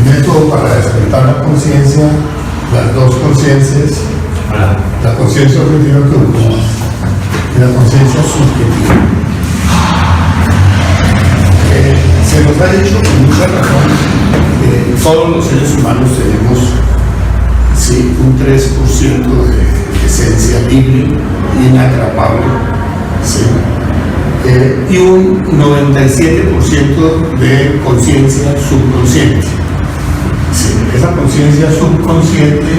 método para despertar la conciencia, las dos conciencias, la conciencia objetiva que ocupamos y la conciencia subjetiva. Se nos ha dicho con mucha razón que todos los seres humanos tenemos un 3% de esencia libre, inatrapable, ¿sí? Y un 97% de conciencia subconsciente. ¿Sí? Esa conciencia subconsciente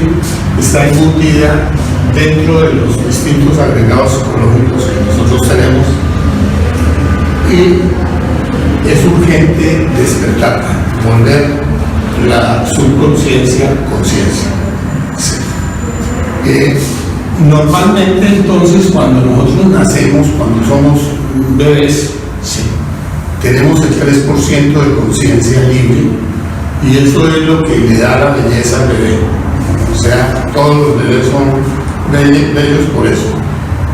está embutida dentro de los distintos agregados psicológicos que nosotros tenemos y es urgente despertarla, volver la subconsciencia conciencia. Sí. Normalmente entonces cuando nosotros nacemos, cuando somos bebés, sí, tenemos el 3% de conciencia libre y eso es lo que le da la belleza al bebé. O sea, todos los bebés son bellos por eso.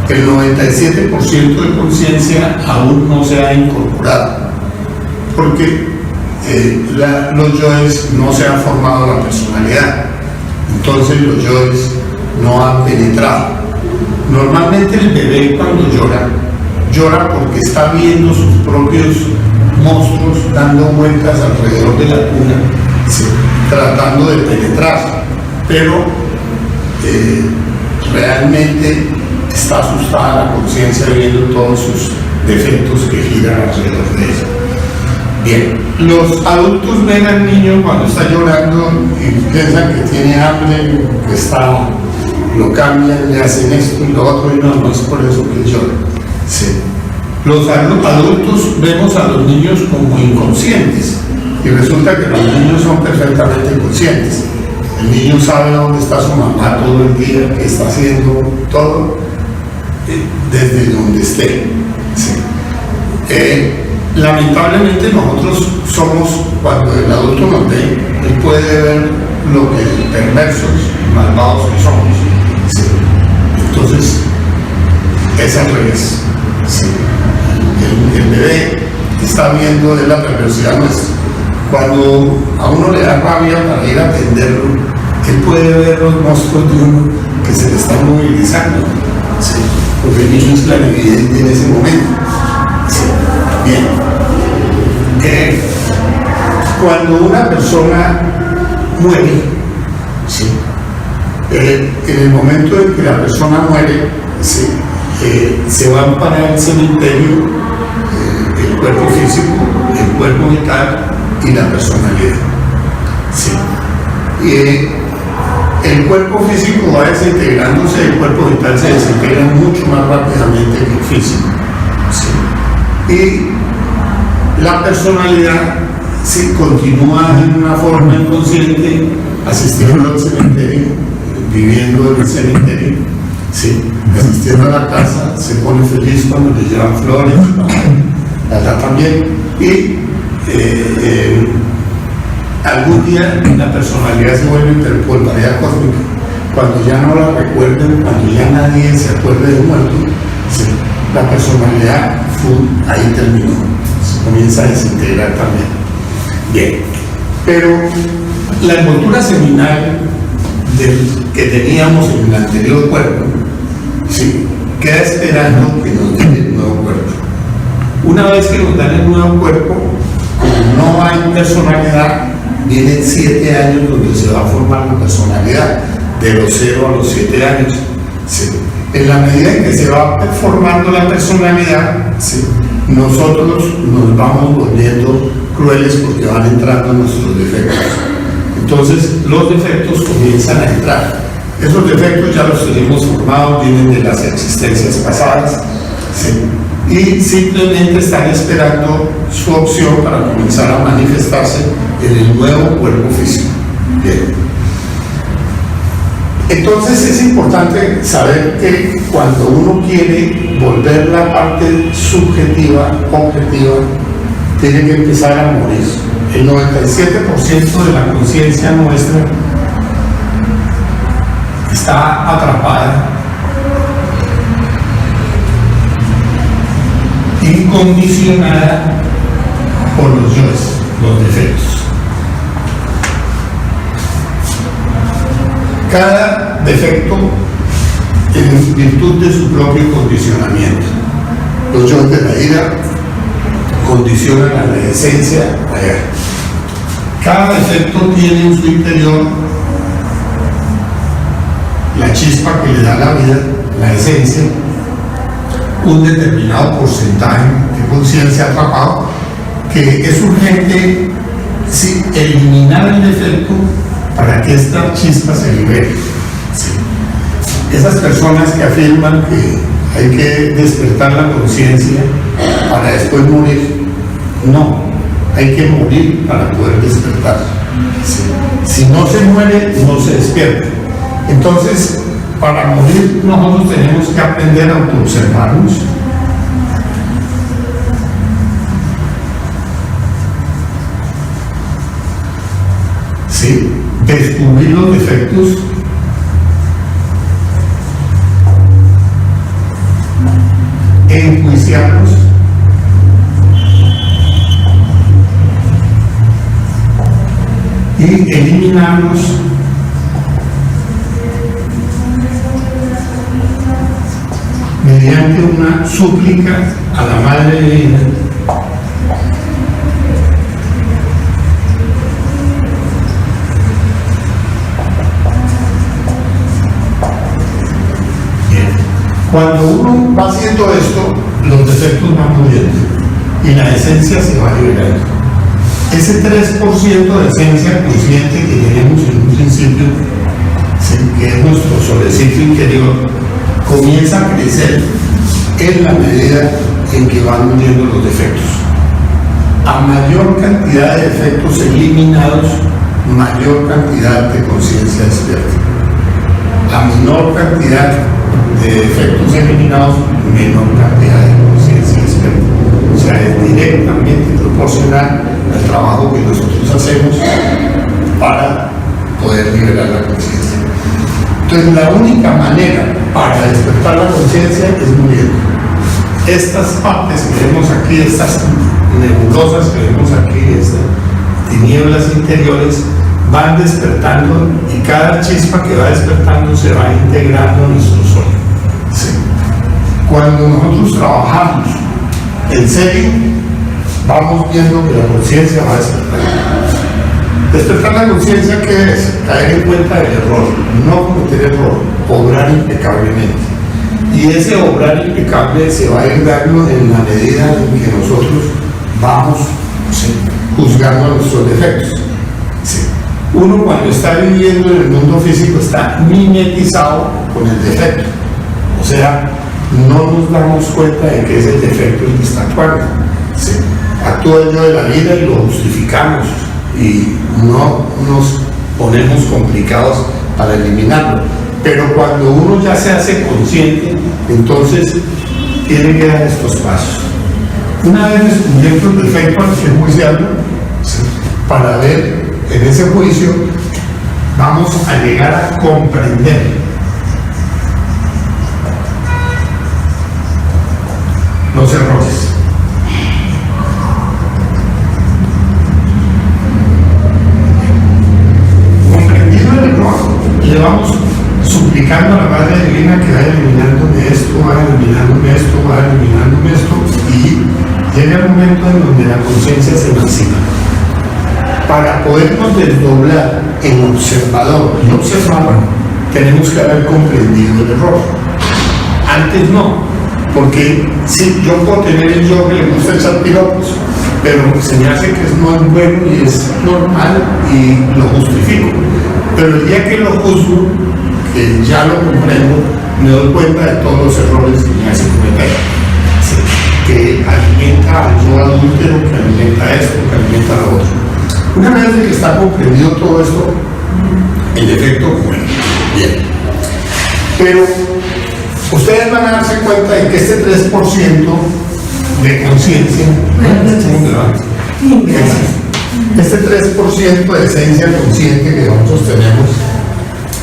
El 97% de conciencia aún no se ha incorporado porque los yoes no se han formado la personalidad. Entonces los yoes no han penetrado. Normalmente el bebé cuando llora porque está viendo sus propios monstruos dando vueltas alrededor de la cuna, ¿sí? Tratando de penetrar, pero realmente está asustada la conciencia viendo todos sus defectos que giran alrededor de ella. Bien, los adultos ven al niño cuando está llorando y piensan que tiene hambre, que lo cambian, le hacen esto y lo otro, y no es por eso que llora. Sí. Los adultos vemos a los niños como inconscientes y resulta que los niños son perfectamente conscientes. El niño sabe dónde está su mamá todo el día, que está haciendo todo desde donde esté. Sí. Lamentablemente nosotros somos, cuando el adulto nos ve, él puede ver lo que perversos, malvados que somos. Sí. Entonces, es al revés. Sí. El bebé está viendo de la perversidad nuestra. Cuando a uno le da rabia para ir a atenderlo, él puede ver los monstruos de uno que se le están movilizando. Sí. Porque el niño es clarividente en ese momento. Sí. Bien. Cuando una persona muere, ¿sí? En el momento en que la persona muere, ¿sí? Se van para el cementerio el cuerpo físico, el cuerpo vital y la personalidad. ¿Sí? El cuerpo físico va desintegrándose, el cuerpo vital se desintegra mucho más rápidamente que el físico. ¿Sí? Y la personalidad continúa en una forma inconsciente, asistiendo al cementerio, viviendo en el cementerio, ¿sí? Asistiendo a la casa, se pone feliz cuando le llevan flores, la tratan bien, y algún día la personalidad se vuelve interpolvaridad cósmica. Cuando ya no la recuerden, cuando ya nadie se acuerde del muerto, ¿sí? La personalidad ahí terminó, se comienza a desintegrar también. Bien, pero la envoltura seminal que teníamos en el anterior cuerpo, ¿sí? Queda esperando que nos den el nuevo cuerpo. Una vez que nos dan el nuevo cuerpo, como no hay personalidad, vienen 7 años donde se va a formar la personalidad, de los 0 a los 7 años. ¿Sí? En la medida en que se va formando la personalidad, ¿sí? Nosotros nos vamos volviendo crueles porque van entrando nuestros defectos. Entonces los defectos comienzan a entrar. Esos defectos ya los tenemos formados, vienen de las existencias pasadas, ¿sí? Y simplemente están esperando su opción para comenzar a manifestarse en el nuevo cuerpo físico. Bien. Entonces es importante saber que cuando uno quiere volver la parte subjetiva, objetiva, tiene que empezar a morir. El 97% de la conciencia nuestra está atrapada, incondicionada por los yoes, los defectos. cada defecto en virtud de su propio condicionamiento. Los yoes de la ira condicionan a la esencia real. Cada defecto tiene en su interior la chispa que le da la vida, la esencia, un determinado porcentaje de conciencia atrapado, que es urgente eliminar el defecto para que esta chispa se libere. Sí. Esas personas que afirman que hay que despertar la conciencia para después morir, no, hay que morir para poder despertar. Sí. Si no se muere, no se despierta. Entonces, para morir nosotros tenemos que aprender a autoobservarnos, ¿sí? Descubrir los defectos, enjuiciarlos, y eliminarlos mediante una súplica a la Madre Divina Cuando uno va haciendo esto, los defectos van muriendo y la esencia se va liberando. Ese 3% de esencia consciente que tenemos en un principio, que es nuestro solecito interior, comienza a crecer en la medida en que van muriendo los defectos. A mayor cantidad de defectos eliminados, mayor cantidad de conciencia despierta. A menor cantidad de defectos eliminados, menor cantidad de conciencia despierta. O sea, es directamente proporcional al trabajo que nosotros hacemos para poder liberar la conciencia. Entonces, la única manera para despertar la conciencia es muriendo. Estas partes que vemos aquí, estas nebulosas que vemos aquí, estas tinieblas interiores, van despertando y cada chispa que va despertando se va integrando en nuestro sol. ¿Sí? Cuando nosotros trabajamos en serio, vamos viendo que la conciencia va despertando. Despertar la conciencia, ¿qué es? Caer en cuenta del error, no cometer error, obrar impecablemente. Y ese obrar impecable se va a ir dando en la medida en que nosotros vamos, ¿sí?, juzgando a nuestros defectos. ¿Sí? Uno, cuando está viviendo en el mundo físico, está mimetizado con el defecto. O sea, no nos damos cuenta de que es el defecto el que está actuando. ¿Sí? Actúa el yo de la vida y lo justificamos y no nos ponemos complicados para eliminarlo. Pero cuando uno ya se hace consciente, entonces tiene que dar estos pasos. Una vez descubierto el defecto, hay que juiciarlo, ¿sí?, para ver en ese juicio vamos a llegar a comprender los errores. Comprendiendo el error, le vamos suplicando a la Madre Divina que vaya eliminándome esto, vaya eliminándome esto, vaya eliminándome esto, y llega el momento en donde la conciencia se emancipa. Para podernos desdoblar en observador y observador, tenemos que haber comprendido el error. Antes no, porque sí, yo puedo tener el yo que le gusta echar piropos, pero se me hace que no es bueno y es normal y lo justifico. Pero el día que lo juzgo, que ya lo comprendo, me doy cuenta de todos los errores que me hace cometer. ¿Sí? Que alimenta al yo adúltero, que alimenta esto, que alimenta lo otro. Una vez que está comprendido todo esto, en efecto, bueno, bien. Pero ustedes van a darse cuenta de que este 3% de conciencia, este 3% de esencia consciente que nosotros tenemos,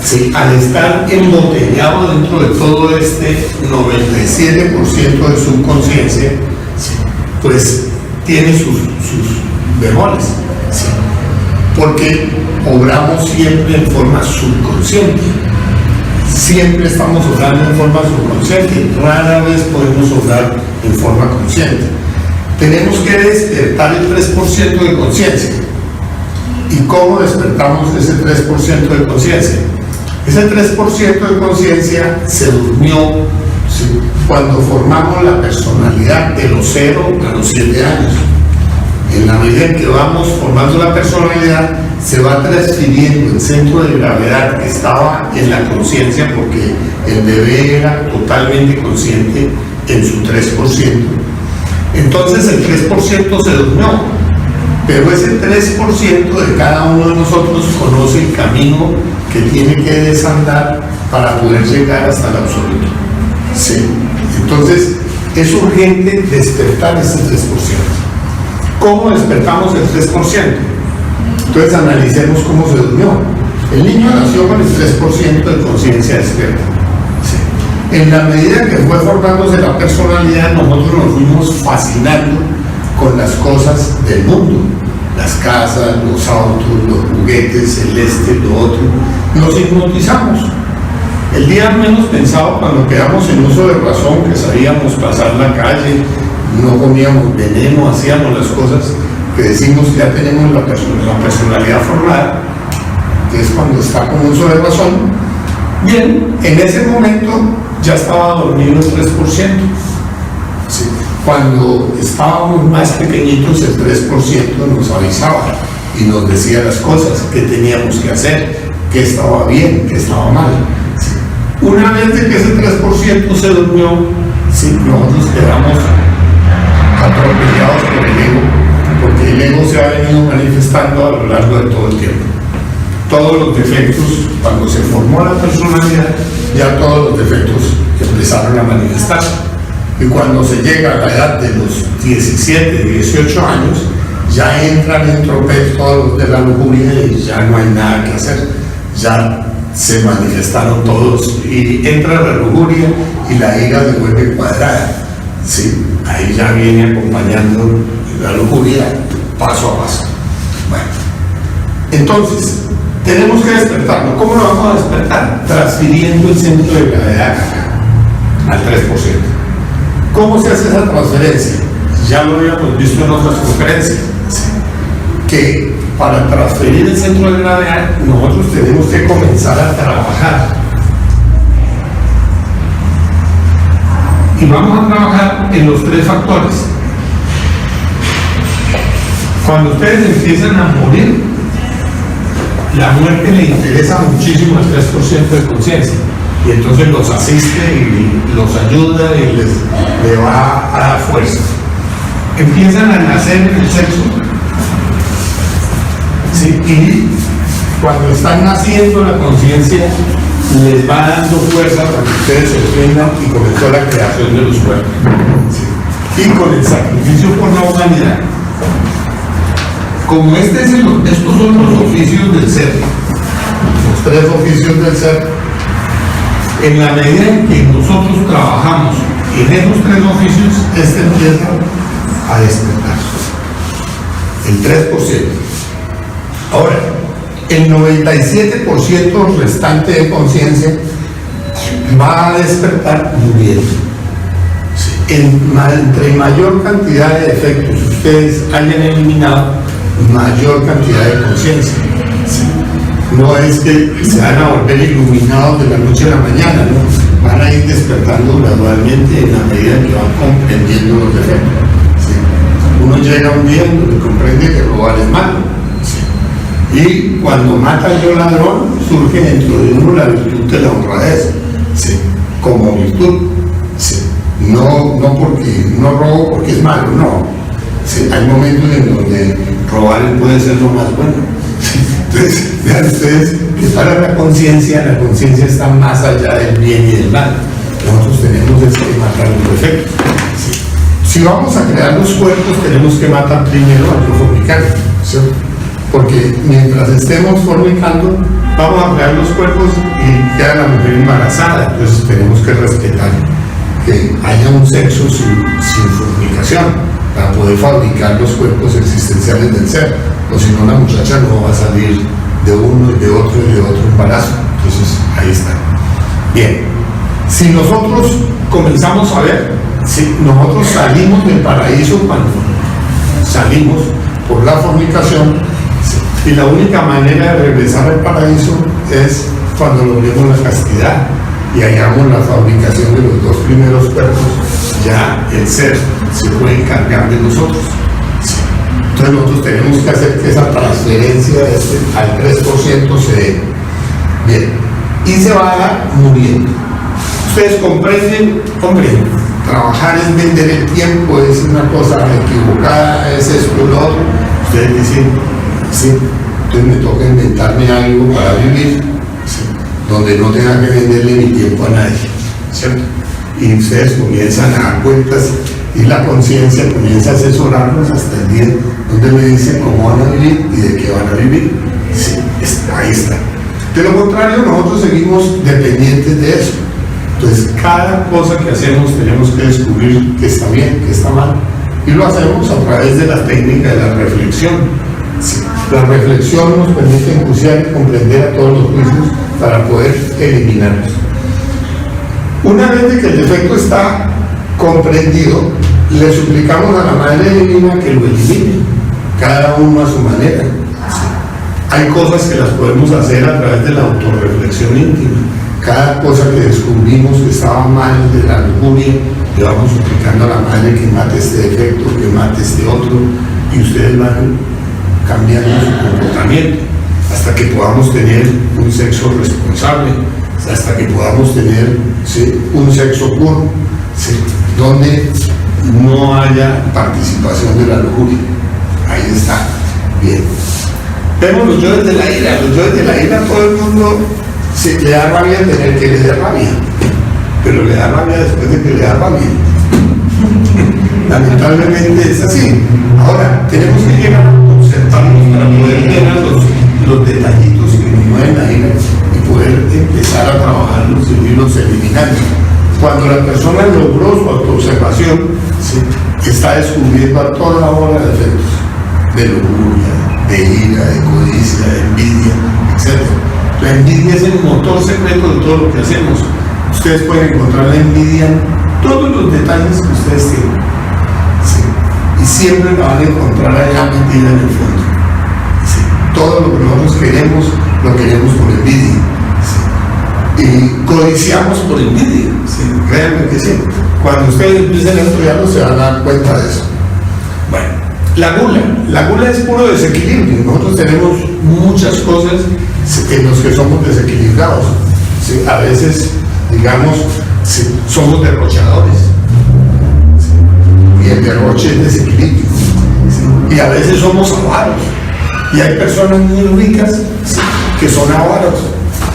¿sí?, al estar embotellado dentro de todo este 97% de subconsciencia, ¿sí?, pues tiene sus bemoles, ¿sí?, porque obramos siempre en forma subconsciente. siempre estamos obrando en forma subconsciente, rara vez podemos obrar en forma consciente. Tenemos que despertar el 3% de conciencia. ¿Y cómo despertamos ese 3% de conciencia? Ese 3% de conciencia se durmió, ¿sí?, cuando formamos la personalidad de los 0 a los 7 años. En la medida en que vamos formando la personalidad, se va transfiriendo el centro de gravedad que estaba en la conciencia, porque el bebé era totalmente consciente en su 3%. Entonces el 3% se durmió, pero ese 3% de cada uno de nosotros conoce el camino que tiene que desandar para poder llegar hasta el absoluto. Sí. Entonces es urgente despertar ese 3%. ¿Cómo despertamos el 3%? Entonces analicemos cómo se durmió. El niño nació con el 3% de conciencia despierta. Sí. En la medida que fue formándose la personalidad, nosotros nos fuimos fascinando con las cosas del mundo. Las casas, los autos, los juguetes, el lo otro. Nos hipnotizamos. El día menos pensado, cuando quedamos en uso de razón, que sabíamos pasar la calle, no comíamos veneno, hacíamos las cosas que decimos que ya tenemos la personalidad formada, que es cuando está con uso de razón. Bien, en ese momento ya estaba dormido el 3%. Sí. Cuando estábamos más pequeñitos, el 3% nos avisaba y nos decía las cosas que teníamos que hacer, que estaba bien, que estaba mal. Sí. Una vez de que ese 3% se durmió, sí, nosotros quedamos atropellados por el ego, porque el ego se ha venido manifestando a lo largo de todo el tiempo. Todos los defectos, cuando se formó la personalidad, ya todos los defectos empezaron a manifestarse. Y cuando se llega a la edad de los 17, 18 años, ya entran en tropel todos los de la lujuria y ya no hay nada que hacer. Ya se manifestaron todos y entra la lujuria y la ira se vuelve cuadrada. Sí, ahí ya viene acompañando la lujuria paso a paso. Bueno, entonces, tenemos que despertarlo. ¿Cómo lo vamos a despertar? Transfiriendo el centro de gravedad al 3%. ¿Cómo se hace esa transferencia? Ya lo habíamos visto en otras conferencias, ¿sí?, que para transferir el centro de gravedad nosotros tenemos que comenzar a trabajar. Y vamos a trabajar en los 3 factores. Cuando ustedes empiezan a morir, la muerte le interesa muchísimo al 3% de conciencia. Y entonces los asiste y los ayuda y le va a dar fuerza. Empiezan a nacer en el sexo. ¿Sí? Y cuando están naciendo, la conciencia les va dando fuerza para que ustedes se ofendan y comenzó la creación de los cuerpos. ¿Sí? Y con el sacrificio por la humanidad. Como estos son los oficios del ser, los 3 oficios del ser, en la medida en que nosotros trabajamos en esos 3 oficios, empieza a despertar. El 3%. Ahora, el 97% restante de conciencia va a despertar muriendo. Sí. Entre mayor cantidad de defectos ustedes hayan eliminado, mayor cantidad de conciencia. Sí. No es que se van a volver iluminados de la noche a la mañana, ¿no? Van a ir despertando gradualmente en la medida en que van comprendiendo los defectos. ¿Sí? Uno llega un día en donde comprende que robar es malo. ¿Sí? Y cuando mata yo ladrón, surge dentro de uno la virtud de la honradez, ¿sí?, como virtud. ¿Sí? No porque no robo porque es malo, no. ¿Sí? Hay momentos en donde robar puede ser lo más bueno. ¿Sí? Entonces, vean ustedes que para la conciencia está más allá del bien y del mal. Nosotros tenemos que matar los defectos. ¿Sí? Si vamos a crear los cuerpos, tenemos que matar primero al fornicante, ¿sí? Porque mientras estemos fornicando, vamos a crear los cuerpos y queda la mujer embarazada. Entonces tenemos que respetar que haya un sexo sin fornicación para poder fabricar los cuerpos existenciales del ser, o si no la muchacha no va a salir de uno y de otro embarazo. Entonces ahí está. Bien, si nosotros comenzamos a ver, si nosotros salimos del paraíso cuando salimos por la fornicación, y la única manera de regresar al paraíso es cuando logremos la castidad y hallamos la fabricación de los 2 primeros cuerpos, ya el ser se puede encargar de nosotros. Entonces nosotros tenemos que hacer que esa transferencia al 3% se dé. Bien, y se va muriendo. Ustedes comprenden, trabajar es vender el tiempo, es una cosa equivocada, es esto, lo otro. Ustedes dicen, sí, entonces me toca inventarme algo para vivir, ¿sí?, donde no tenga que venderle mi tiempo a nadie, ¿cierto? Y ustedes comienzan a dar cuentas y la conciencia comienza a asesorarnos hasta el día donde me dicen cómo van a vivir y de qué van a vivir. Sí, ahí está. De lo contrario, nosotros seguimos dependientes de eso. Entonces, cada cosa que hacemos tenemos que descubrir que está bien, que está mal. Y lo hacemos a través de la técnica de la reflexión. Sí. La reflexión nos permite enjuiciar y comprender a todos los juicios para poder eliminarlos. Una vez de que el defecto está comprendido, le suplicamos a la Madre Divina que lo elimine, cada uno a su manera. Sí. Hay cosas que las podemos hacer a través de la autorreflexión íntima. Cada cosa que descubrimos que estaba mal de la lujuria, le vamos suplicando a la Madre que mate este defecto, que mate este otro, y ustedes van cambiando su comportamiento hasta que podamos tener un sexo responsable, hasta que podamos tener, ¿sí?, un sexo puro, ¿sí?, donde no haya participación de la lujuria. Ahí está. Bien. Vemos los yoes de la ira. Los yoes de la ira, todo el mundo le da rabia tener que le dé rabia, pero le da rabia después de que le da rabia. Lamentablemente es así. Ahora, tenemos que llegar a observarnos para poder ver los detallitos que nos mueven la ira y poder empezar a trabajarlos y irlos eliminando. Cuando la persona logró su autoobservación, ¿sí?, está descubriendo a toda hora defectos de lujuria, de ira, de codicia, de envidia, etc. La envidia es el motor secreto de todo lo que hacemos. Ustedes pueden encontrar la envidia en todos los detalles que ustedes tienen, ¿sí?, y siempre la van a encontrar allá metida en el fondo. ¿Sí? Todo lo que nosotros queremos, lo queremos por envidia. ¿Sí? Y codiciamos por envidia. ¿Sí? Créanme que sí. Cuando ustedes empiecen a estudiarlo se van a dar cuenta de eso. Bueno, la gula es puro desequilibrio. Nosotros tenemos muchas cosas en las que somos desequilibrados. ¿Sí? A veces, digamos, ¿sí?, somos derrochadores. ¿Sí? Y el derroche es desequilibrio. ¿Sí? Y a veces somos avaros. Y hay personas muy ricas, ¿sí?, que son avaros.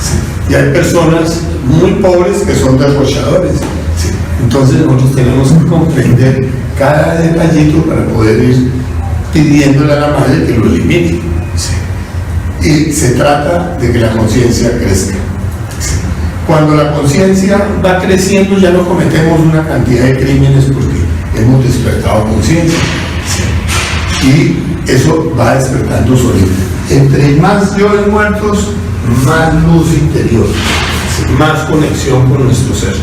¿Sí? Y hay personas muy pobres que son derrochadores. ¿Sí? Entonces nosotros tenemos que comprender cada detallito para poder ir pidiéndole a la Madre que lo elimine. ¿Sí? Y se trata de que la conciencia crezca. ¿Sí? Cuando la conciencia va creciendo ya no cometemos una cantidad de crímenes porque hemos despertado conciencia. ¿Sí? Y eso va despertando solito. Entre más yoes muertos, más luz interior, ¿sí?, más conexión con nuestro ser.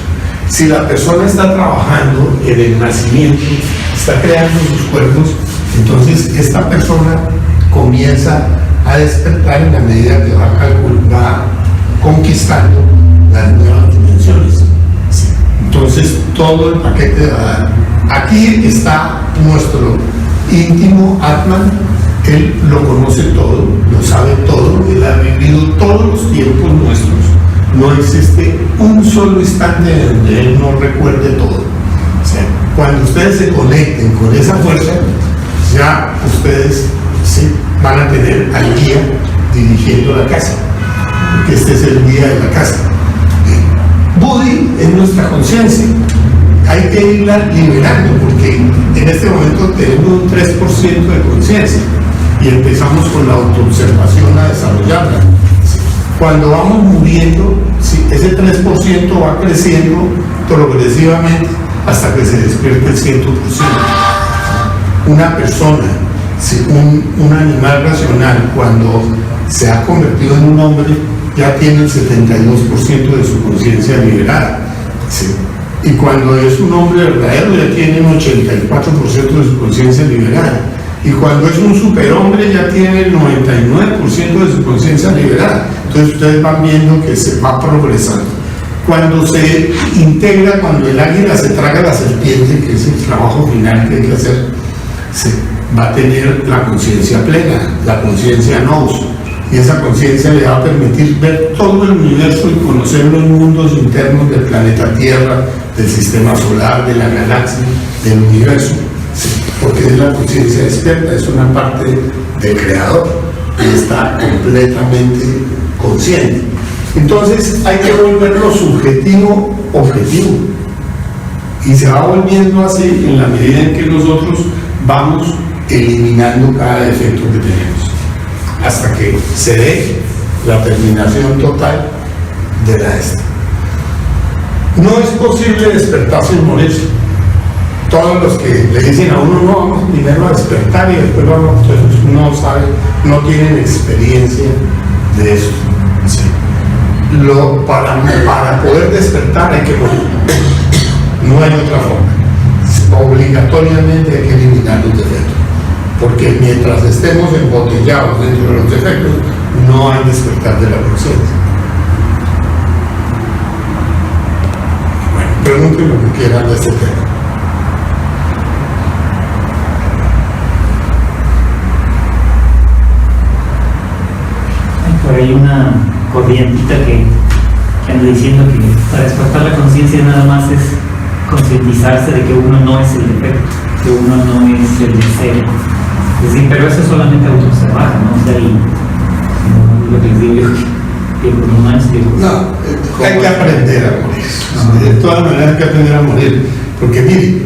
Si la persona está trabajando en el nacimiento, está creando sus cuerpos, entonces esta persona comienza a despertar en la medida que va conquistando las nuevas dimensiones. ¿Sí? Entonces todo el paquete va a dar. Aquí está nuestro íntimo Atman. Él lo conoce todo, lo sabe todo, él ha vivido todos los tiempos nuestros. No existe un solo instante donde él no recuerde todo. O sea, cuando ustedes se conecten con esa fuerza, ya ustedes, ¿sí?, van a tener al guía dirigiendo la casa, porque este es el guía de la casa. Buddhi es nuestra conciencia. Hay que irla liberando, porque en este momento tenemos un 3% de conciencia y empezamos con la autoobservación a desarrollarla. Cuando vamos muriendo, ¿sí?, ese 3% va creciendo progresivamente hasta que se despierte el 100%. Una persona, ¿sí?, un animal racional, cuando se ha convertido en un hombre, ya tiene el 72% de su conciencia liberada. ¿Sí? Y cuando es un hombre verdadero ya tiene un 84% de su conciencia liberada. Y cuando es un superhombre ya tiene el 99% de su conciencia liberada. Entonces ustedes van viendo que se va progresando. Cuando se integra, cuando el águila se traga la serpiente, que es el trabajo final que hay que hacer, se va a tener la conciencia plena, la conciencia nous. Y esa conciencia le va a permitir ver todo el universo y conocer los mundos internos del planeta Tierra, del sistema solar, de la galaxia, del universo. Sí, porque es la conciencia despierta, es una parte del creador y está completamente consciente. Entonces hay que volverlo subjetivo objetivo, y se va volviendo así en la medida en que nosotros vamos eliminando cada defecto que tenemos hasta que se dé la terminación total de la esta. No es posible despertar sin morirse. Todos los que le dicen a uno, no, vamos primero a despertar y después vamos, entonces no sabe, no tienen experiencia de eso. ¿Sí? Para poder despertar hay que morir. No hay otra forma. Obligatoriamente hay que eliminar los defectos. Porque mientras estemos embotellados dentro de los defectos, no hay despertar de la conciencia. Bueno, pregunten lo que quieran de este tema. Por ahí una corrientita que anda diciendo que para despertar la conciencia nada más es concientizarse de que uno no es el defecto, que uno no es el deseo. Es decir, pero eso es solamente autoobservar, ¿no? O sea, y lo que les digo yo, que no es que... No, hay que aprender a morir. No. De todas maneras hay que aprender a morir. Porque mire,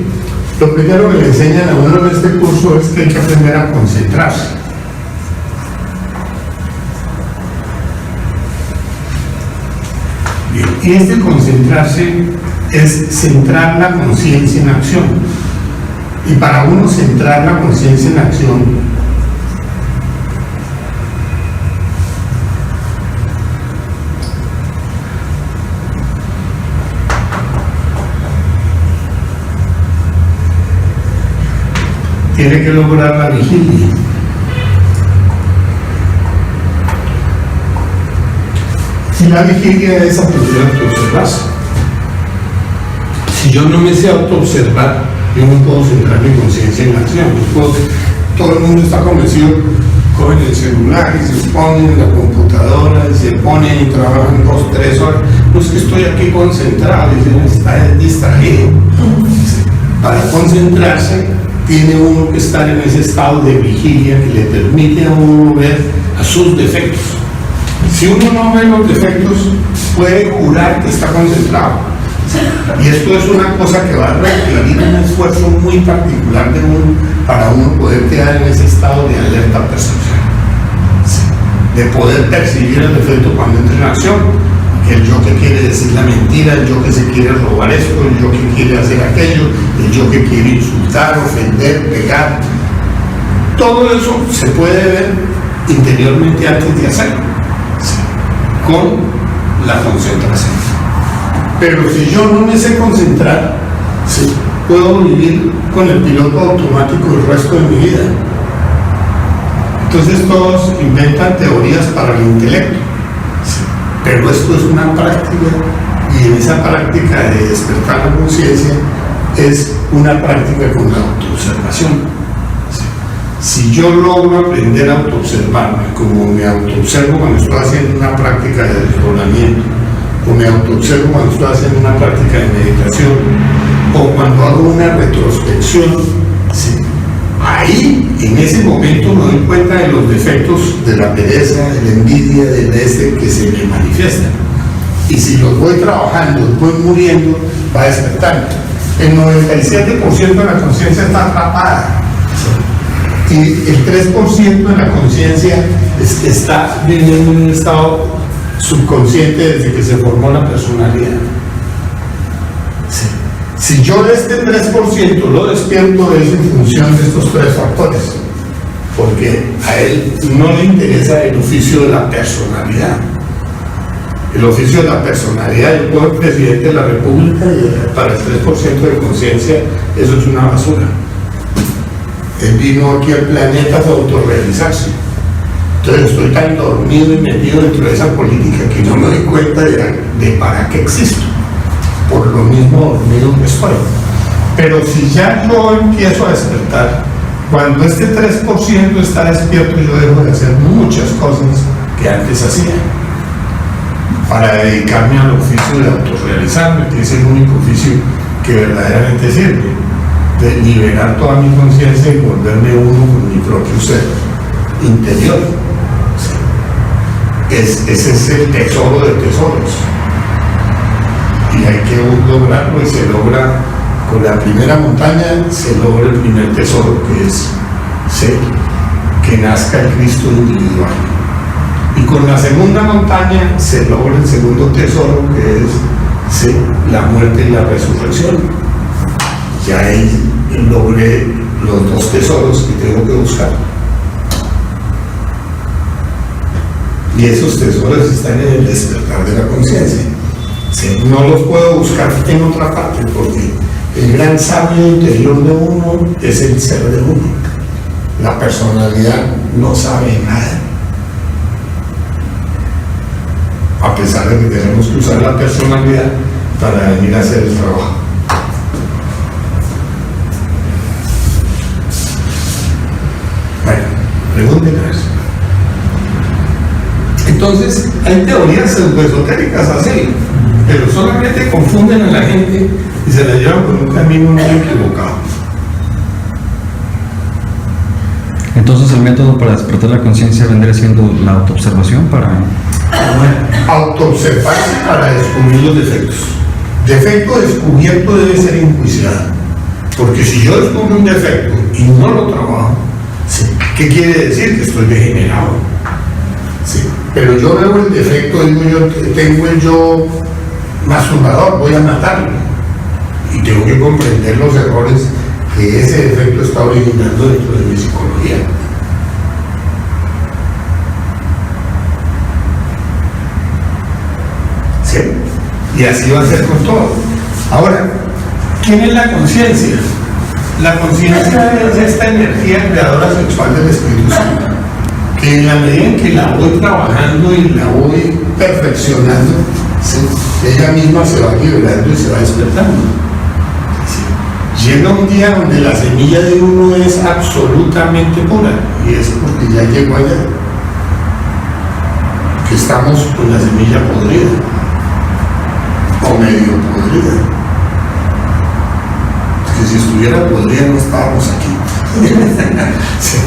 lo primero que le enseñan a uno en este curso es que hay que aprender a concentrarse. Bien, y este concentrarse es centrar la conciencia en acción. Y para uno centrar la conciencia en acción, tiene que lograr la vigilia. Y la vigilia es aprender a autoobservarse. Si yo no me sé autoobservar, yo no puedo centrar mi conciencia en acción. Todo el mundo está convencido, cogen el celular y se ponen en la computadora y se ponen y trabajan 2, 3 horas. No es que estoy aquí concentrado, y está distraído. Para concentrarse, tiene uno que estar en ese estado de vigilia que le permite a uno ver a sus defectos. Si uno no ve los defectos, puede jurar que está concentrado. Y esto es una cosa que va a requerir un esfuerzo muy particular de uno para uno poder quedar en ese estado de alerta percepción. Sí. De poder percibir el defecto cuando entra en acción. El yo que quiere decir la mentira, el yo que se quiere robar esto, el yo que quiere hacer aquello, el yo que quiere insultar, ofender, pegar. Todo eso se puede ver interiormente antes de hacerlo. Sí. Con la concentración. Pero si yo no me sé concentrar, sí, puedo vivir con el piloto automático el resto de mi vida. Entonces todos inventan teorías para el intelecto, sí, pero esto es una práctica, y en esa práctica de despertar la conciencia es una práctica con la autoobservación. Sí. Si yo logro aprender a autoobservarme, como me autoobservo cuando estoy haciendo una práctica de desdoblamiento, o me autoobservo cuando estoy haciendo una práctica de meditación, o cuando hago una retrospección, ¿sí? Ahí, en ese momento, me doy cuenta de los defectos de la pereza, de la envidia, del que se me manifiestan. Y si los voy trabajando, voy muriendo, va despertando. El 97% de la conciencia está atrapada. ¿Sí? Y el 3% de la conciencia está viviendo en un estado subconsciente desde que se formó la personalidad. Sí. Si yo de este 3% lo despierto, es en función de estos 3 factores, porque a él no le interesa el oficio de la personalidad, El oficio de la personalidad, yo puedo ser presidente de la República y para el 3% de conciencia, eso es una basura. Él vino aquí al planeta para autorrealizarse. Entonces estoy tan dormido y metido dentro de esa política que no me doy cuenta de para qué existo. Por lo mismo dormido que estoy. Pero si ya yo empiezo a despertar, cuando este 3% está despierto, yo dejo de hacer muchas cosas que antes hacía para dedicarme al oficio de autorrealizarme, que es el único oficio que verdaderamente sirve, de liberar toda mi conciencia y volverme uno con mi propio ser interior. Ese es el tesoro de tesoros y hay que lograrlo, y se logra con la primera montaña, se logra el primer tesoro, que es ser, que nazca el Cristo individual, y con la segunda montaña se logra el segundo tesoro, que es ser, la muerte y la resurrección. Ya ahí logré los dos tesoros que tengo que buscar. Y esos tesoros están en el despertar de la conciencia. Sí, no los puedo buscar en otra parte, porque el gran sabio interior de uno es el ser de uno. La personalidad no sabe nada. A pesar de que tenemos que usar la personalidad para venir a hacer el trabajo. Bueno, pregúntenme eso. Entonces, hay teorías pseudoesotéricas así, pero solamente confunden a la gente y se la llevan por un camino muy equivocado. Entonces, el método para despertar la conciencia vendría siendo la autoobservación para... Autoobservarse para descubrir los defectos. Defecto descubierto debe ser enjuiciado, porque si yo descubro un defecto y no lo trabajo, ¿qué quiere decir? Que estoy degenerado. Sí. Pero yo veo el defecto, tengo el yo masturbador, voy a matarlo. Y tengo que comprender los errores que ese defecto está originando dentro de mi psicología. ¿Sí? Y así va a ser con todo. Ahora, ¿quién es la conciencia? La conciencia es esta energía creadora sexual del Espíritu Santo, que en la medida en que la voy trabajando y la voy perfeccionando, ¿sí?, ella misma se va liberando y se va despertando. ¿Sí? Llega un día donde la semilla de uno es absolutamente pura, y es porque ya llegó allá, que estamos con la semilla podrida, o medio podrida. Que si estuviera podrida no estábamos aquí. Sí.